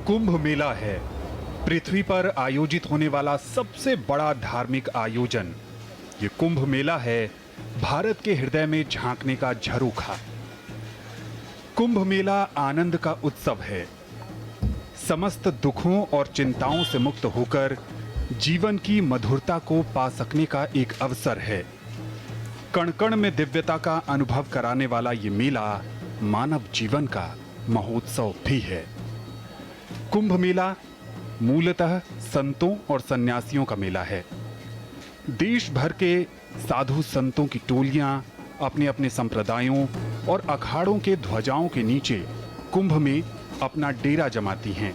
कुंभ मेला है पृथ्वी पर आयोजित होने वाला सबसे बड़ा धार्मिक आयोजन। ये कुंभ मेला है भारत के हृदय में झांकने का झरोखा। कुंभ मेला आनंद का उत्सव है। समस्त दुखों और चिंताओं से मुक्त होकर जीवन की मधुरता को पा सकने का एक अवसर है। कण कण में दिव्यता का अनुभव कराने वाला ये मेला मानव जीवन का महोत्सव भी है। कुंभ मेला मूलतः संतों और सन्यासियों का मेला है। देश भर के साधु संतों की टोलियां अपने अपने संप्रदायों और अखाड़ों के ध्वजाओं के नीचे कुंभ में अपना डेरा जमाती हैं।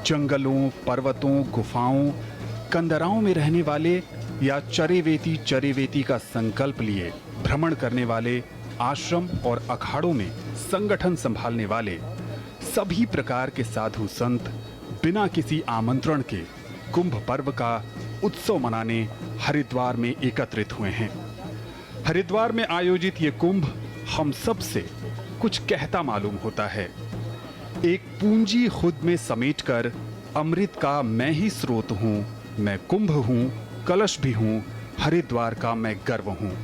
जंगलों, पर्वतों, गुफाओं, कंदराओं में रहने वाले या चरेवेती का संकल्प लिए भ्रमण करने वाले, आश्रम और अखाड़ों में संगठन संभालने वाले सभी प्रकार के साधु संत बिना किसी आमंत्रण के कुंभ पर्व का उत्सव मनाने हरिद्वार में एकत्रित हुए हैं। हरिद्वार में आयोजित ये कुंभ हम सब से कुछ कहता मालूम होता है। एक पूंजी खुद में समेटकर अमृत का मैं ही स्रोत हूँ, मैं कुंभ हूँ, कलश भी हूँ, हरिद्वार का मैं गर्व हूँ।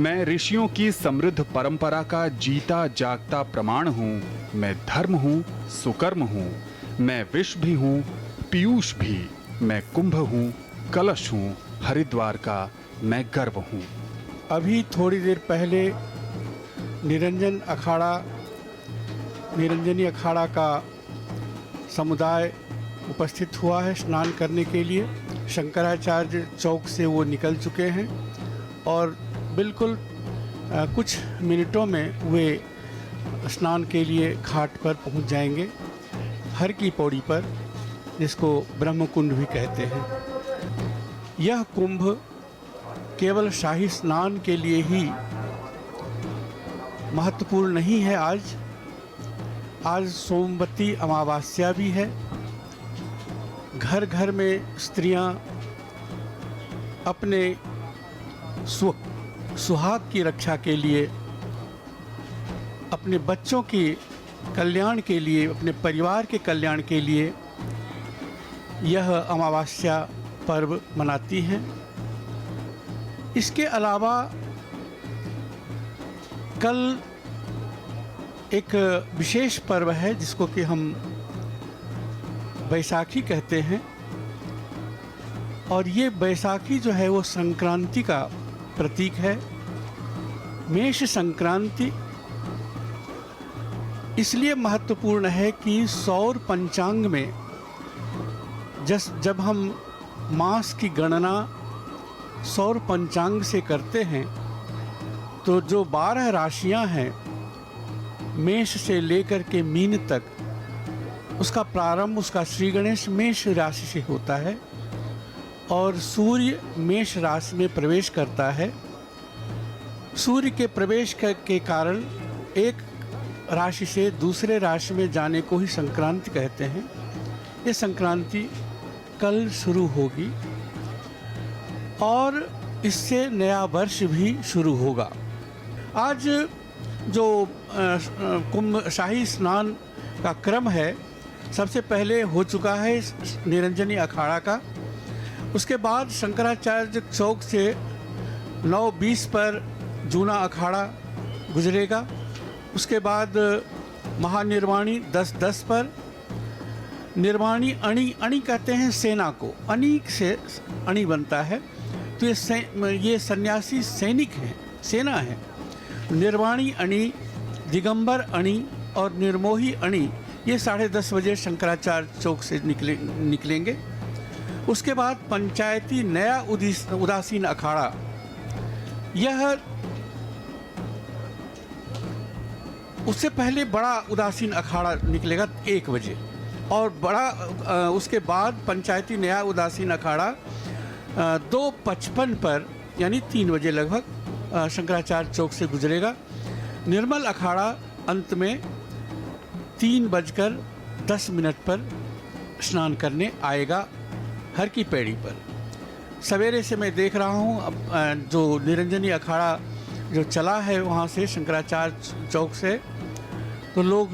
मैं ऋषियों की समृद्ध परंपरा का जीता जागता प्रमाण हूँ, मैं धर्म हूँ, सुकर्म हूँ, मैं विष भी हूँ, पीयूष भी, मैं कुंभ हूँ, कलश हूँ, हरिद्वार का मैं गर्व हूँ। अभी थोड़ी देर पहले निरंजनी अखाड़ा का समुदाय उपस्थित हुआ है स्नान करने के लिए। शंकराचार्य चौक से वो निकल चुके हैं और बिल्कुल कुछ मिनटों में वे स्नान के लिए घाट पर पहुंच जाएंगे, हर की पौड़ी पर, जिसको ब्रह्म कुंड भी कहते हैं। यह कुंभ केवल शाही स्नान के लिए ही महत्वपूर्ण नहीं है। आज सोमवती अमावस्या भी है। घर घर में स्त्रियां अपने सुहाग की रक्षा के लिए, अपने बच्चों के कल्याण के लिए, अपने परिवार के कल्याण के लिए यह अमावस्या पर्व मनाती हैं। इसके अलावा कल एक विशेष पर्व है जिसको कि हम बैसाखी कहते हैं, और ये बैसाखी जो है वो संक्रांति का प्रतीक है। मेष संक्रांति इसलिए महत्वपूर्ण है कि सौर पंचांग में जब हम मास की गणना सौर पंचांग से करते हैं तो जो 12 राशियां हैं मेष से लेकर के मीन तक, उसका प्रारंभ उसका श्री गणेश मेष राशि से होता है और सूर्य मेष राशि में प्रवेश करता है। सूर्य के प्रवेश के कारण एक राशि से दूसरे राशि में जाने को ही संक्रांति कहते हैं। ये संक्रांति कल शुरू होगी और इससे नया वर्ष भी शुरू होगा। आज जो कुंभ शाही स्नान का क्रम है, सबसे पहले हो चुका है निरंजनी अखाड़ा का। उसके बाद शंकराचार्य चौक से 9:20 पर जूना अखाड़ा गुजरेगा। उसके बाद महानिर्वाणी 10:10 पर। निर्वाणी अणी कहते हैं सेना को, अनीक से अणी बनता है, तो ये सन्यासी सैनिक हैं, सेना है। निर्वाणी अणी, दिगंबर अणी और निर्मोही अणी, ये 10:30 बजे शंकराचार्य चौक से निकलेंगे। उसके बाद पंचायती नया उदासीन अखाड़ा, यह उससे पहले बड़ा उदासीन अखाड़ा निकलेगा 1 बजे, और उसके बाद पंचायती नया उदासीन अखाड़ा 2:55 पर यानी 3 बजे लगभग शंकराचार्य चौक से गुजरेगा। निर्मल अखाड़ा अंत में 3:10 पर स्नान करने आएगा हर की पैड़ी पर। सवेरे से मैं देख रहा हूँ अब जो निरंजनी अखाड़ा जो चला है वहाँ से शंकराचार्य चौक से, तो लोग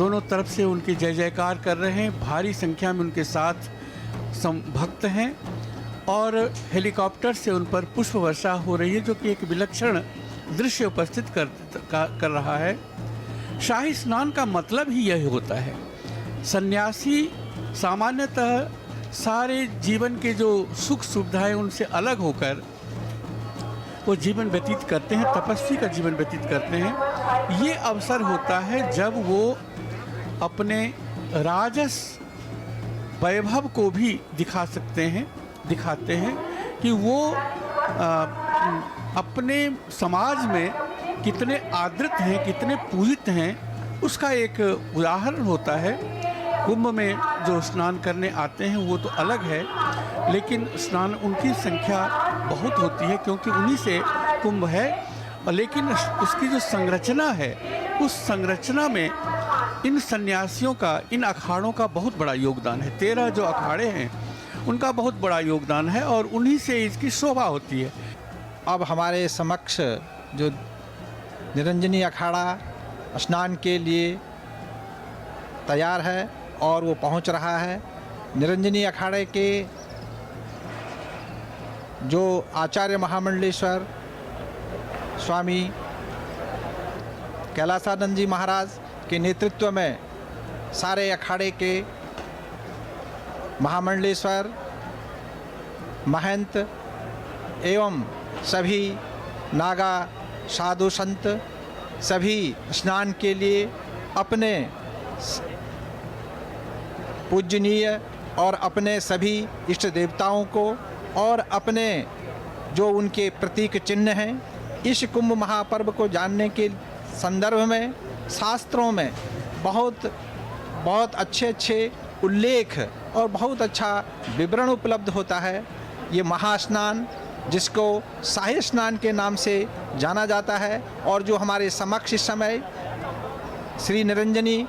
दोनों तरफ से उनकी जय जयकार कर रहे हैं। भारी संख्या में उनके साथ भक्त हैं और हेलीकॉप्टर से उन पर पुष्प वर्षा हो रही है, जो कि एक विलक्षण दृश्य उपस्थित कर रहा है। शाही स्नान का मतलब ही यही होता है। सन्यासी सामान्यतः सारे जीवन के जो सुख सुविधाएं उनसे अलग होकर वो जीवन व्यतीत करते हैं, तपस्वी का जीवन व्यतीत करते हैं। ये अवसर होता है जब वो अपने राजस वैभव को भी दिखाते हैं कि वो अपने समाज में कितने आदृत हैं, कितने पूजित हैं, उसका एक उदाहरण होता है। कुंभ में जो स्नान करने आते हैं वो तो अलग है, लेकिन स्नान उनकी संख्या बहुत होती है क्योंकि उन्हीं से कुंभ है। लेकिन उसकी जो संरचना है, उस संरचना में इन सन्यासियों का, इन अखाड़ों का बहुत बड़ा योगदान है। 13 जो अखाड़े हैं उनका बहुत बड़ा योगदान है और उन्हीं से इसकी शोभा होती है। अब हमारे समक्ष जो निरंजनी अखाड़ा स्नान के लिए तैयार है और वो पहुंच रहा है। निरंजनी अखाड़े के जो आचार्य महामंडलेश्वर स्वामी कैलासानंद जी महाराज के नेतृत्व में सारे अखाड़े के महामंडलेश्वर, महंत एवं सभी नागा साधु संत सभी स्नान के लिए अपने पूजनीय और अपने सभी इष्ट देवताओं को और अपने जो उनके प्रतीक चिन्ह हैं, इस कुंभ महापर्व को जानने के संदर्भ में शास्त्रों में बहुत अच्छे उल्लेख और बहुत अच्छा विवरण उपलब्ध होता है। ये महास्नान जिसको शाही स्नान के नाम से जाना जाता है और जो हमारे समक्ष इस समय श्री निरंजनी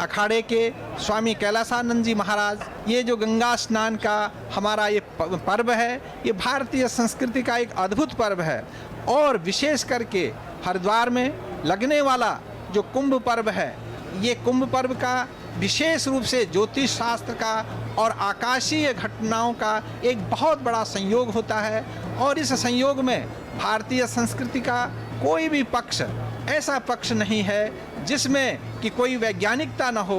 अखाड़े के स्वामी कैलासानंद जी महाराज, ये जो गंगा स्नान का हमारा ये पर्व है, ये भारतीय संस्कृति का एक अद्भुत पर्व है। और विशेष करके हरिद्वार में लगने वाला जो कुंभ पर्व है, ये कुंभ पर्व का विशेष रूप से ज्योतिष शास्त्र का और आकाशीय घटनाओं का एक बहुत बड़ा संयोग होता है। और इस संयोग में भारतीय संस्कृति का कोई भी पक्ष ऐसा पक्ष नहीं है जिसमें कि कोई वैज्ञानिकता न हो।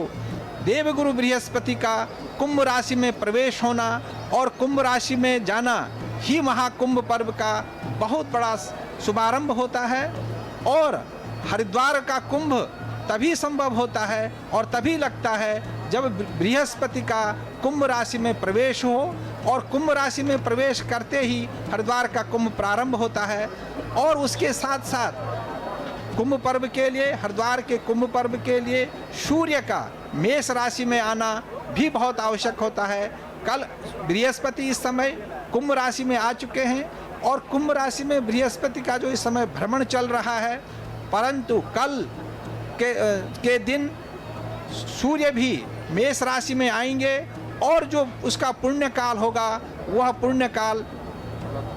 देवगुरु बृहस्पति का कुंभ राशि में प्रवेश होना और कुंभ राशि में जाना ही महाकुंभ पर्व का बहुत बड़ा शुभारंभ होता है। और हरिद्वार का कुंभ तभी संभव होता है और तभी लगता है जब बृहस्पति का कुंभ राशि में प्रवेश हो, और कुंभ राशि में प्रवेश करते ही हरिद्वार का कुंभ प्रारंभ होता है। और उसके साथ साथ कुंभ पर्व के लिए, हरिद्वार के कुंभ पर्व के लिए सूर्य का मेष राशि में आना भी बहुत आवश्यक होता है। कल बृहस्पति इस समय कुंभ राशि में आ चुके हैं और कुंभ राशि में बृहस्पति का जो इस समय भ्रमण चल रहा है, परंतु कल के दिन सूर्य भी मेष राशि में आएंगे और जो उसका पुण्य काल होगा वह पुण्य काल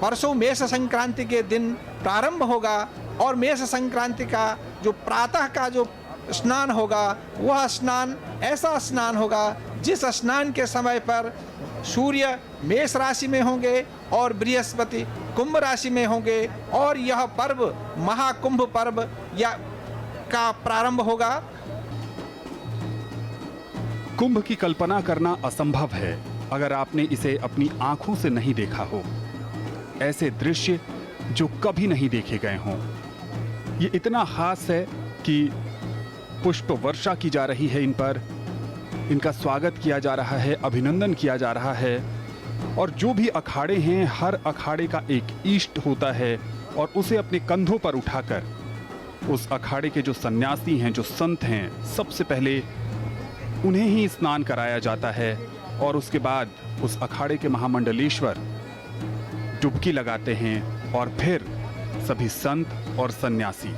परसों मेष संक्रांति के दिन प्रारंभ होगा। और मेष संक्रांति का जो प्रातः का जो स्नान होगा वह स्नान ऐसा स्नान होगा जिस स्नान के समय पर सूर्य मेष राशि में होंगे और बृहस्पति कुंभ राशि में होंगे और यह पर्व महाकुंभ पर्व का प्रारंभ होगा। कुंभ की कल्पना करना असंभव है अगर आपने इसे अपनी आंखों से नहीं देखा हो। ऐसे दृश्य जो कभी नहीं देखे गए हों। ये इतना खास है कि पुष्प वर्षा की जा रही है इन पर, इनका स्वागत किया जा रहा है, अभिनंदन किया जा रहा है। और जो भी अखाड़े हैं, हर अखाड़े का एक इष्ट होता है और उसे अपने कंधों पर उठाकर उस अखाड़े के जो सन्यासी हैं, जो संत हैं, सबसे पहले उन्हें ही स्नान कराया जाता है। और उसके बाद उस अखाड़े के महामंडलेश्वर डुबकी लगाते हैं और फिर सभी संत और सन्यासी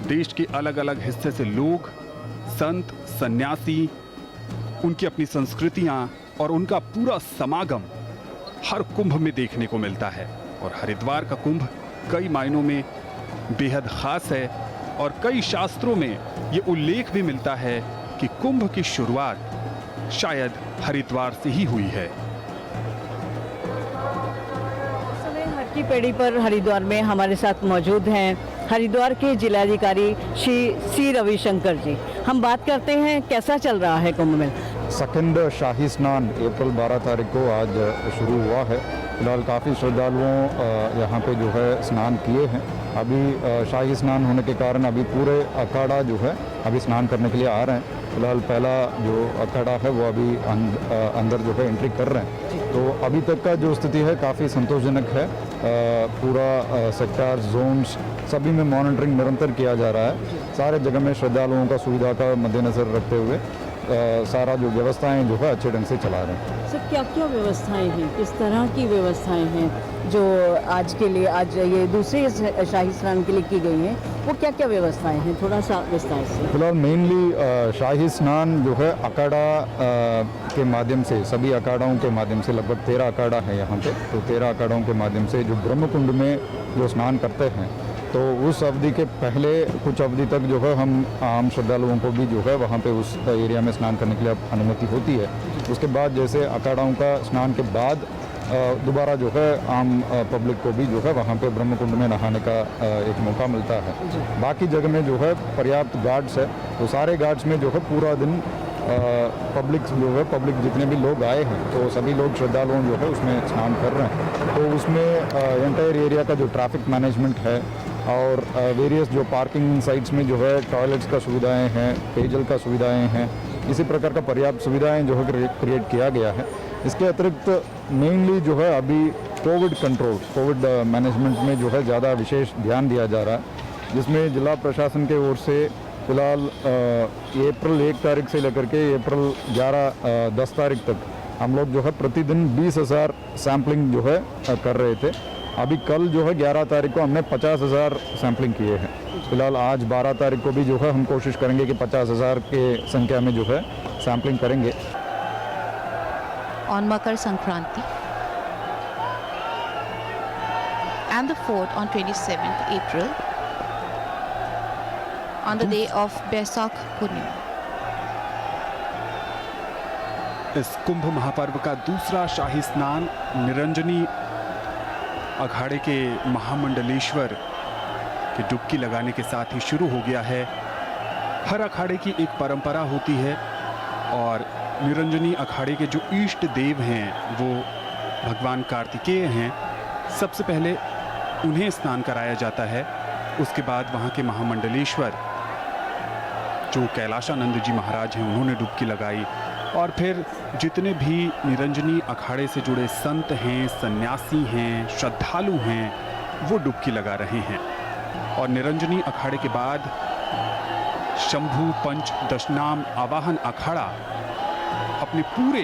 देश के अलग अलग हिस्से से लोग, संत, सन्यासी, उनकी अपनी संस्कृतियां और उनका पूरा समागम हर कुंभ में देखने को मिलता है। और हरिद्वार का कुंभ कई मायनों में बेहद खास है और कई शास्त्रों में ये उल्लेख भी मिलता है कि कुंभ की शुरुआत शायद हरिद्वार से ही हुई है। हर की पेड़ी पर हरिद्वार में हमारे साथ मौजूद हैं हरिद्वार के जिलाधिकारी श्री सी रविशंकर जी। हम बात करते हैं कैसा चल रहा है कुंभ मेला। सेकंड शाही स्नान अप्रैल 12 तारीख को आज शुरू हुआ है। फिलहाल काफ़ी श्रद्धालुओं यहाँ पे जो है स्नान किए हैं। अभी शाही स्नान होने के कारण अभी पूरे अखाड़ा जो है अभी स्नान करने के लिए आ रहे हैं। फिलहाल पहला जो अखाड़ा है वो अभी अंदर जो है एंट्री कर रहे हैं। तो अभी तक का जो स्थिति है काफ़ी संतोषजनक है। पूरा सेक्टर जोन्स सभी में मॉनिटरिंग निरंतर किया जा रहा है। सारे जगह में श्रद्धालुओं का सुविधा का मद्देनज़र रखते हुए सारा जो व्यवस्थाएं जो है अच्छे ढंग से चला रहे हैं। सर क्या क्या व्यवस्थाएं हैं, किस तरह की व्यवस्थाएं हैं जो आज के लिए, आज ये दूसरे शाही स्नान के लिए की गई हैं, वो क्या क्या व्यवस्थाएं हैं, थोड़ा सा विस्तार से। फिलहाल मेनली शाही स्नान जो है अखाड़ा के माध्यम से, सभी अखाड़ाओं के माध्यम से, लगभग 13 अखाड़ा है यहाँ पे, तो 13 अखाड़ाओं के माध्यम से जो ब्रह्मकुंड में जो स्नान करते हैं, तो उस अवधि के पहले कुछ अवधि तक जो है हम आम श्रद्धालुओं को भी जो है वहाँ पे उस एरिया में स्नान करने के लिए अनुमति होती है। उसके बाद जैसे अखाड़ाओं का स्नान के बाद दोबारा जो है आम पब्लिक को भी जो है वहाँ पे ब्रह्मकुंड में नहाने का एक मौका मिलता है। बाकी जगह में जो है पर्याप्त गार्ड्स है, तो सारे गार्ड्स में जो है पूरा दिन पब्लिक जो है, पब्लिक जितने भी लोग आए हैं तो सभी लोग श्रद्धालुओं जो है उसमें स्नान कर रहे हैं। तो उसमें एंटायर एरिया का जो ट्रैफिक मैनेजमेंट है और वेरियस जो पार्किंग साइट्स में जो है टॉयलेट्स का सुविधाएं हैं, पेयजल का सुविधाएं हैं, इसी प्रकार का पर्याप्त सुविधाएं जो है क्रिएट किया गया है। इसके अतिरिक्त मेनली जो है अभी कोविड कंट्रोल, कोविड मैनेजमेंट में जो है ज़्यादा विशेष ध्यान दिया जा रहा है, जिसमें जिला प्रशासन के ओर से फिलहाल अप्रैल 1 तारीख से लेकर के अप्रैल 10 तारीख तक हम लोग जो है प्रतिदिन 20,000 सैम्पलिंग जो है कर रहे थे। अभी कल जो है 11 तारीख को हमने 50,000 सैम्पलिंग किए हैं। फिलहाल आज 12 तारीख को भी जो है हम कोशिश करेंगे कि 50,000 के संख्या में जो है सैम्पलिंग करेंगे। On Makar Sankranti and the 4th on 27th April on the day of Baisakh Purnima. इस कुंभ महापर्व का दूसरा शाही स्नान निरंजनी अखाड़े के महामंडलेश्वर की डुबकी लगाने के साथ ही शुरू हो गया है। हर अखाड़े की एक परंपरा होती है और निरंजनी अखाड़े के जो इष्ट देव हैं वो भगवान कार्तिकेय हैं। सबसे पहले उन्हें स्नान कराया जाता है, उसके बाद वहाँ के महामंडलेश्वर जो कैलाशानंद जी महाराज हैं उन्होंने डुबकी लगाई और फिर जितने भी निरंजनी अखाड़े से जुड़े संत हैं, सन्यासी हैं, श्रद्धालु हैं, वो डुबकी लगा रहे हैं। और निरंजनी अखाड़े के बाद शंभू पंच दशनाम आवाहन अखाड़ा अपने पूरे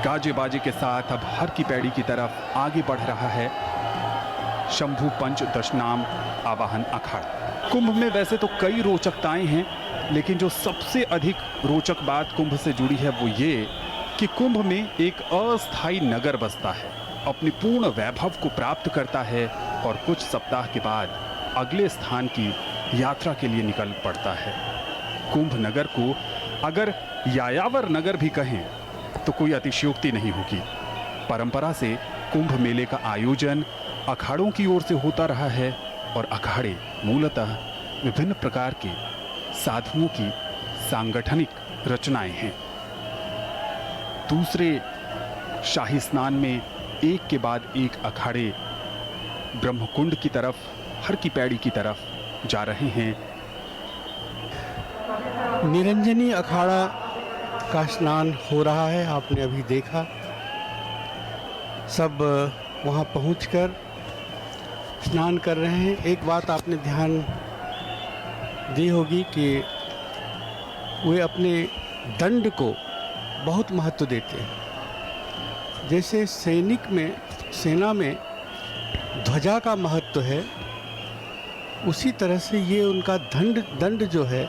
गाजे बाजे के साथ अब हर की पैड़ी की तरफ आगे बढ़ रहा है। शंभू पंच दशनाम आवाहन अखाड़ा। कुंभ में वैसे तो कई रोचकताएं हैं, लेकिन जो सबसे अधिक रोचक बात कुंभ से जुड़ी है वो ये कि कुंभ में एक अस्थायी नगर बसता है, अपने पूर्ण वैभव को प्राप्त करता है और कुछ सप्ताह के बाद अगले स्थान की यात्रा के लिए निकल पड़ता है। कुंभ नगर को अगर यायावर नगर भी कहें तो कोई अतिशयोक्ति नहीं होगी। परंपरा से कुंभ मेले का आयोजन अखाड़ों की ओर से होता रहा है और अखाड़े मूलतः विभिन्न प्रकार के साधुओं की सांगठनिक रचनाएं हैं। दूसरे शाही स्नान में एक के बाद एक अखाड़े ब्रह्मकुंड की तरफ, हर की पैड़ी की तरफ जा रहे हैं। निरंजनी अखाड़ा का स्नान हो रहा है, आपने अभी देखा। सब वहाँ पहुंचकर स्नान कर रहे हैं। एक बात आपने ध्यान दी होगी कि वे अपने दंड को बहुत महत्व देते हैं। जैसे सेना में ध्वजा का महत्व है, उसी तरह से ये उनका दंड जो है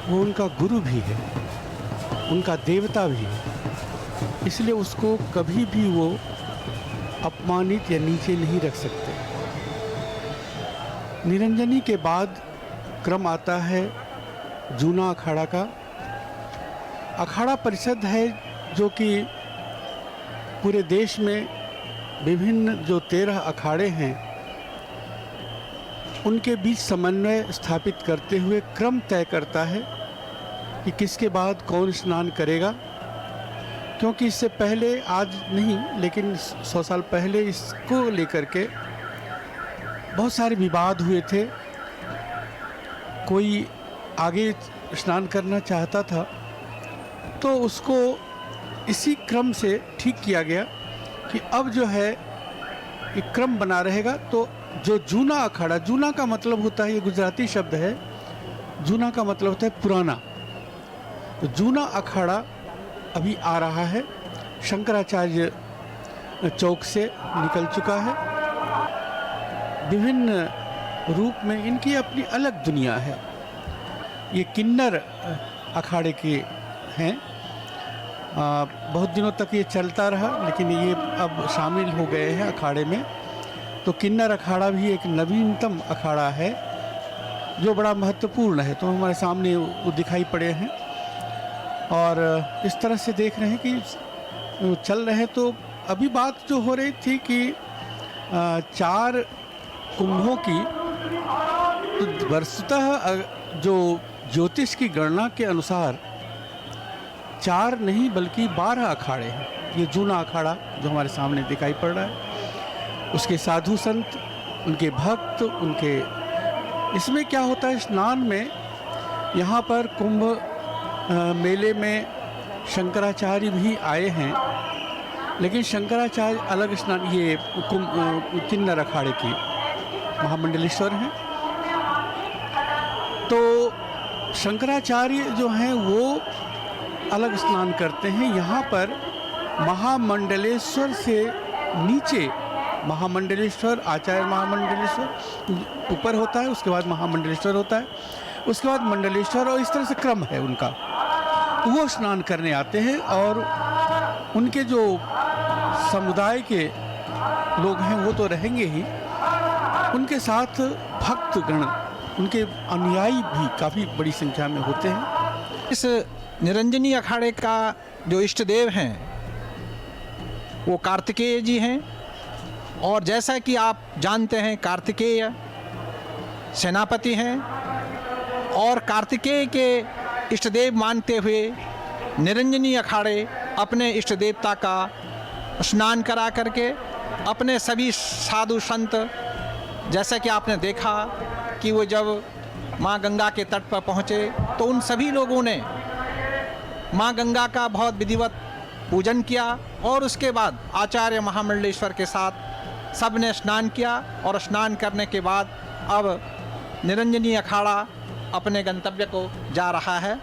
वो उनका गुरु भी है, उनका देवता भी है। इसलिए उसको कभी भी वो अपमानित या नीचे नहीं रख सकते। निरंजनी के बाद क्रम आता है जूना अखाड़ा का। अखाड़ा परिषद है जो कि पूरे देश में विभिन्न जो 13 अखाड़े हैं उनके बीच समन्वय स्थापित करते हुए क्रम तय करता है कि किसके बाद कौन स्नान करेगा, क्योंकि इससे पहले, आज नहीं लेकिन 100 साल पहले इसको लेकर के बहुत सारे विवाद हुए थे। कोई आगे स्नान करना चाहता था तो उसको इसी क्रम से ठीक किया गया कि अब जो है एक क्रम बना रहेगा। तो जो जूना अखाड़ा, जूना का मतलब होता है, ये गुजराती शब्द है, जूना का मतलब होता है पुराना। तो जूना अखाड़ा अभी आ रहा है, शंकराचार्य चौक से निकल चुका है। विभिन्न रूप में इनकी अपनी अलग दुनिया है। ये किन्नर अखाड़े के हैं। बहुत दिनों तक ये चलता रहा, लेकिन ये अब शामिल हो गए हैं अखाड़े में। तो किन्नर अखाड़ा भी एक नवीनतम अखाड़ा है जो बड़ा महत्वपूर्ण है। तो हमारे सामने वो दिखाई पड़े हैं और इस तरह से देख रहे हैं कि चल रहे। तो अभी बात जो हो रही थी कि 4 कुंभों की, तो वस्तुतः जो ज्योतिष की गणना के अनुसार 4 नहीं बल्कि 12 अखाड़े हैं। ये जूना अखाड़ा जो हमारे सामने दिखाई पड़ रहा है, उसके साधु संत, उनके भक्त, उनके, इसमें क्या होता है, स्नान में यहाँ पर कुंभ मेले में शंकराचार्य भी आए हैं, लेकिन शंकराचार्य अलग स्नान, ये किन्नर अखाड़े की महामंडलेश्वर हैं। तो शंकराचार्य जो हैं वो अलग स्नान करते हैं। यहाँ पर महामंडलेश्वर से नीचे, महामंडलेश्वर, आचार्य महामंडलेश्वर ऊपर होता है, उसके बाद महामंडलेश्वर होता है, उसके बाद मंडलेश्वर, और इस तरह से क्रम है उनका। तो वो स्नान करने आते हैं और उनके जो समुदाय के लोग हैं वो तो रहेंगे ही, उनके साथ भक्तगण, उनके अनुयायी भी काफ़ी बड़ी संख्या में होते हैं। इस निरंजनी अखाड़े का जो इष्ट देव हैं वो कार्तिकेय जी हैं। और जैसा कि आप जानते हैं, कार्तिकेय सेनापति हैं और कार्तिकेय के इष्ट देव मानते हुए निरंजनी अखाड़े अपने इष्ट देवता का स्नान करा करके अपने सभी साधु संत, जैसा कि आपने देखा कि वो जब माँ गंगा के तट पर पहुँचे तो उन सभी लोगों ने माँ गंगा का बहुत विधिवत पूजन किया और उसके बाद आचार्य महामंडलेश्वर के साथ सब ने स्नान किया। और स्नान करने के बाद अब निरंजनी अखाड़ा अपने गंतव्य को जा रहा है।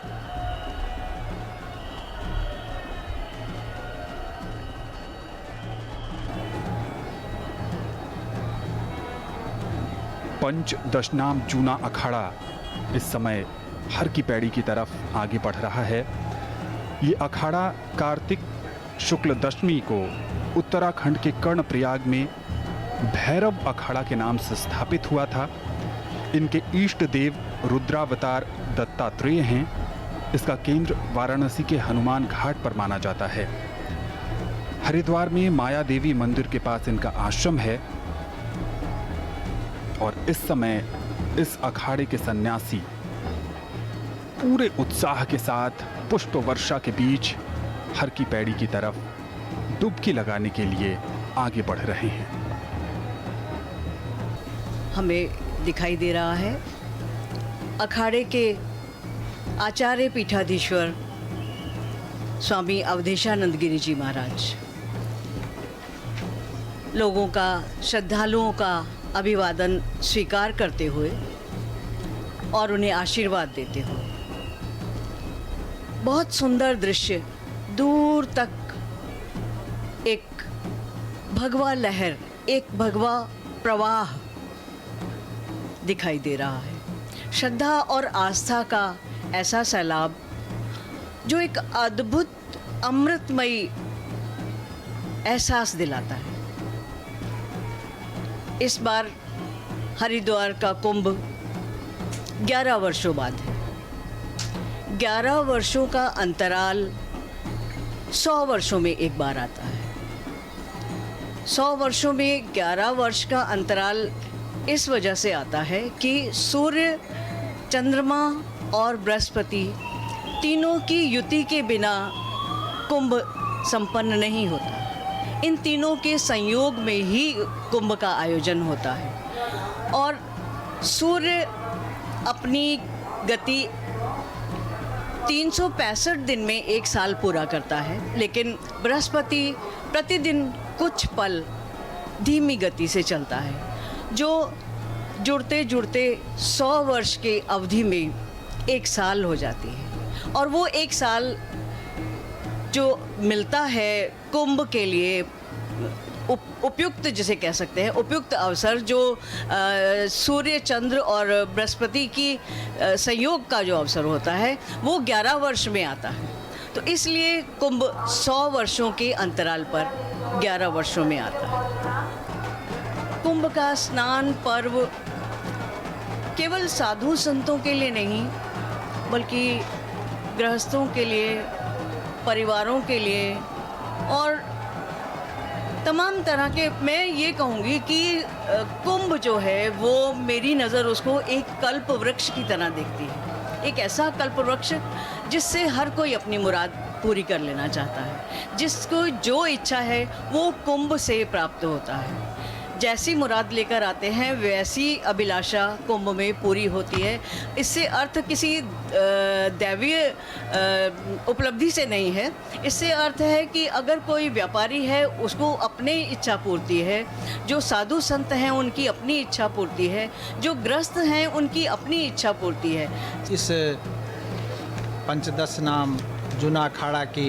पंच दशनाम जूना अखाड़ा इस समय हर की पैड़ी की तरफ आगे बढ़ रहा है। ये अखाड़ा कार्तिक शुक्ल दशमी को उत्तराखंड के कर्णप्रयाग में भैरव अखाड़ा के नाम से स्थापित हुआ था। इनके इष्ट देव रुद्रावतार दत्तात्रेय हैं। इसका केंद्र वाराणसी के हनुमान घाट पर माना जाता है। हरिद्वार में माया देवी मंदिर के पास इनका आश्रम है और इस समय इस अखाड़े के सन्यासी पूरे उत्साह के साथ पुष्प वर्षा के बीच हर की पैड़ी की तरफ डुबकी लगाने के लिए आगे बढ़ रहे हैं। हमें दिखाई दे रहा है अखाड़े के आचार्य पीठाधीश्वर स्वामी अवधेशानंद गिरी जी महाराज लोगों का, श्रद्धालुओं का अभिवादन स्वीकार करते हुए और उन्हें आशीर्वाद देते हुए। बहुत सुंदर दृश्य, दूर तक एक भगवा लहर, एक भगवा प्रवाह दिखाई दे रहा है। श्रद्धा और आस्था का ऐसा सैलाब जो एक अद्भुत अमृतमयी एहसास दिलाता है। इस बार हरिद्वार का कुंभ 11 वर्षों बाद है। 11 वर्षों का अंतराल 100 वर्षों में एक बार आता है। 100 वर्षों में 11 वर्ष का अंतराल इस वजह से आता है कि सूर्य, चंद्रमा और बृहस्पति तीनों की युति के बिना कुंभ संपन्न नहीं होता। इन तीनों के संयोग में ही कुंभ का आयोजन होता है। और सूर्य अपनी गति 365 दिन में एक साल पूरा करता है, लेकिन बृहस्पति प्रतिदिन कुछ पल धीमी गति से चलता है, जो जुड़ते जुड़ते 100 वर्ष के अवधि में एक साल हो जाती है। और वो एक साल जो मिलता है कुंभ के लिए उपयुक्त, जिसे कह सकते हैं उपयुक्त अवसर, जो सूर्य, चंद्र और बृहस्पति की संयोग का जो अवसर होता है, वो 11 वर्ष में आता है। तो इसलिए कुंभ 100 वर्षों के अंतराल पर 11 वर्षों में आता है। कुंभ का स्नान पर्व केवल साधु संतों के लिए नहीं, बल्कि गृहस्थों के लिए, परिवारों के लिए और तमाम तरह के, मैं ये कहूँगी कि कुंभ जो है वो मेरी नज़र उसको एक कल्प वृक्ष की तरह देखती है। एक ऐसा कल्प वृक्ष जिससे हर कोई अपनी मुराद पूरी कर लेना चाहता है। जिसको जो इच्छा है वो कुंभ से प्राप्त होता है। जैसी मुराद लेकर आते हैं वैसी अभिलाषा कुंभ में पूरी होती है। इससे अर्थ किसी दैवीय उपलब्धि से नहीं है। इससे अर्थ है कि अगर कोई व्यापारी है उसको अपनी इच्छा पूर्ति है, जो साधु संत हैं उनकी अपनी इच्छा पूर्ति है, जो ग्रस्त हैं उनकी अपनी इच्छा पूर्ति है। इस पंचदश नाम जूना अखाड़ा के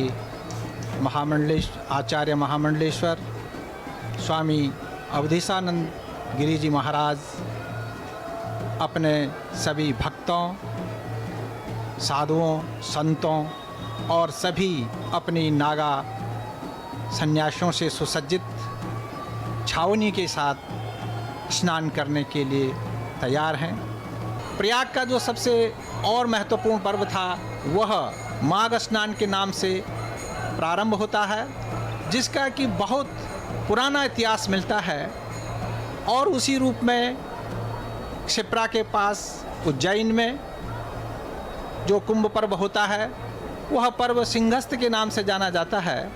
आचार्य महामंडलेश्वर स्वामी अवधेशानंद गिरी जी महाराज अपने सभी भक्तों, साधुओं, संतों और सभी अपनी नागा सन्यासियों से सुसज्जित छावनी के साथ स्नान करने के लिए तैयार हैं। प्रयाग का जो सबसे और महत्वपूर्ण पर्व था वह माघ स्नान के नाम से प्रारंभ होता है, जिसका कि बहुत पुराना इतिहास मिलता है। और उसी रूप में क्षिप्रा के पास उज्जैन में जो कुंभ पर्व होता है वह पर्व सिंहस्थ के नाम से जाना जाता है।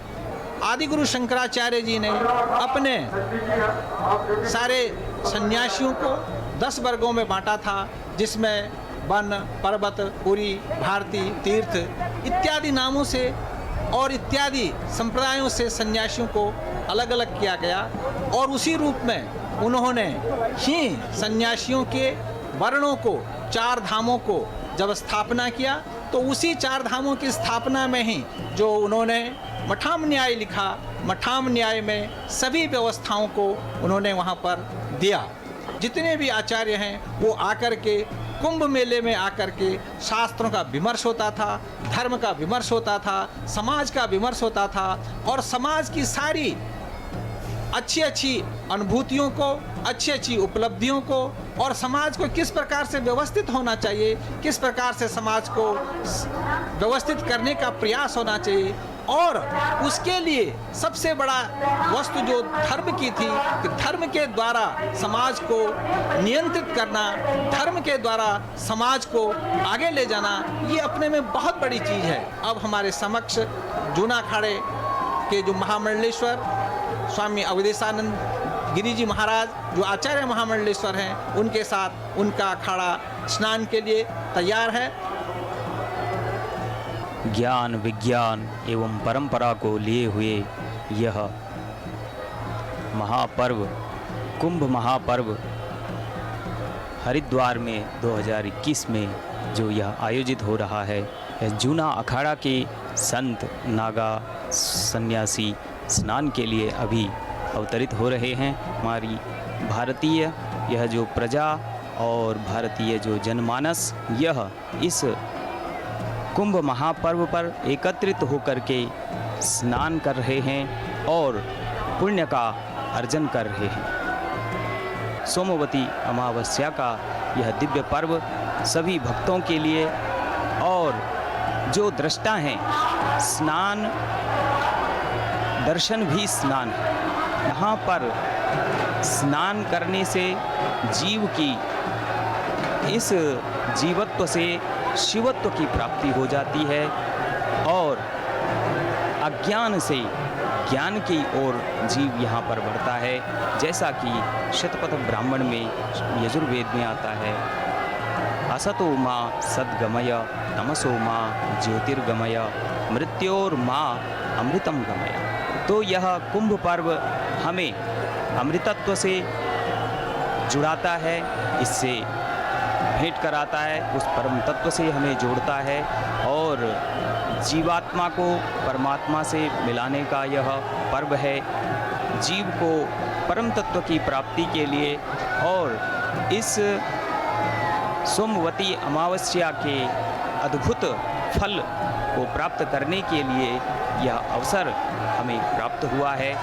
आदि गुरु शंकराचार्य जी ने अपने सारे सन्यासियों को 10 वर्गों में बांटा था, जिसमें वन, पर्वत, पुरी, भारती, तीर्थ इत्यादि नामों से और इत्यादि संप्रदायों से सन्यासियों को अलग अलग किया गया। और उसी रूप में उन्होंने ही सन्यासियों के वर्णों को, 4 धामों को जब स्थापना किया तो उसी 4 धामों की स्थापना में ही जो उन्होंने मठाम न्याय लिखा, मठाम न्याय में सभी व्यवस्थाओं को उन्होंने वहाँ पर दिया। जितने भी आचार्य हैं वो आकर के कुंभ मेले में आकर के शास्त्रों का विमर्श होता था, धर्म का विमर्श होता था, समाज का विमर्श होता था और समाज की सारी अच्छी अच्छी अनुभूतियों को, अच्छी अच्छी उपलब्धियों को और समाज को किस प्रकार से व्यवस्थित होना चाहिए, किस प्रकार से समाज को व्यवस्थित करने का प्रयास होना चाहिए। और उसके लिए सबसे बड़ा वस्तु जो धर्म की थी कि धर्म के द्वारा समाज को नियंत्रित करना, धर्म के द्वारा समाज को आगे ले जाना, ये अपने में बहुत बड़ी चीज़ है। अब हमारे समक्ष जूना अखाड़े के जो महामंडलेश्वर स्वामी अवधेशानंद गिरी जी महाराज जो आचार्य महामंडलेश्वर हैं, उनके साथ उनका अखाड़ा स्नान के लिए तैयार है। ज्ञान, विज्ञान एवं परंपरा को लिए हुए यह महापर्व, कुंभ महापर्व हरिद्वार में 2021 में जो यह आयोजित हो रहा है, यह जूना अखाड़ा के संत, नागा, सन्यासी स्नान के लिए अभी अवतरित हो रहे हैं। हमारी भारतीय यह जो प्रजा और भारतीय जो जनमानस यह इस कुंभ महापर्व पर एकत्रित होकर के स्नान कर रहे हैं और पुण्य का अर्जन कर रहे हैं। सोमवती अमावस्या का यह दिव्य पर्व सभी भक्तों के लिए और जो दृष्टा हैं, स्नान दर्शन भी स्नान है। यहाँ पर स्नान करने से जीव की इस जीवत्व से शिवत्व की प्राप्ति हो जाती है और अज्ञान से ज्ञान की ओर जीव यहाँ पर बढ़ता है, जैसा कि शतपथ ब्राह्मण में यजुर्वेद में आता है, असतो माँ सद्गमय तमसो माँ ज्योतिर्गमय मृत्योर्माँ अमृतम गमय। तो यह कुंभ पर्व हमें अमृतत्व से जुड़ाता है, इससे भेंट कराता है, उस परम तत्व से हमें जोड़ता है और जीवात्मा को परमात्मा से मिलाने का यह पर्व है। जीव को परम तत्व की प्राप्ति के लिए और इस सोमवती अमावस्या के अद्भुत फल को प्राप्त करने के लिए यह अवसर हमें प्राप्त हुआ है।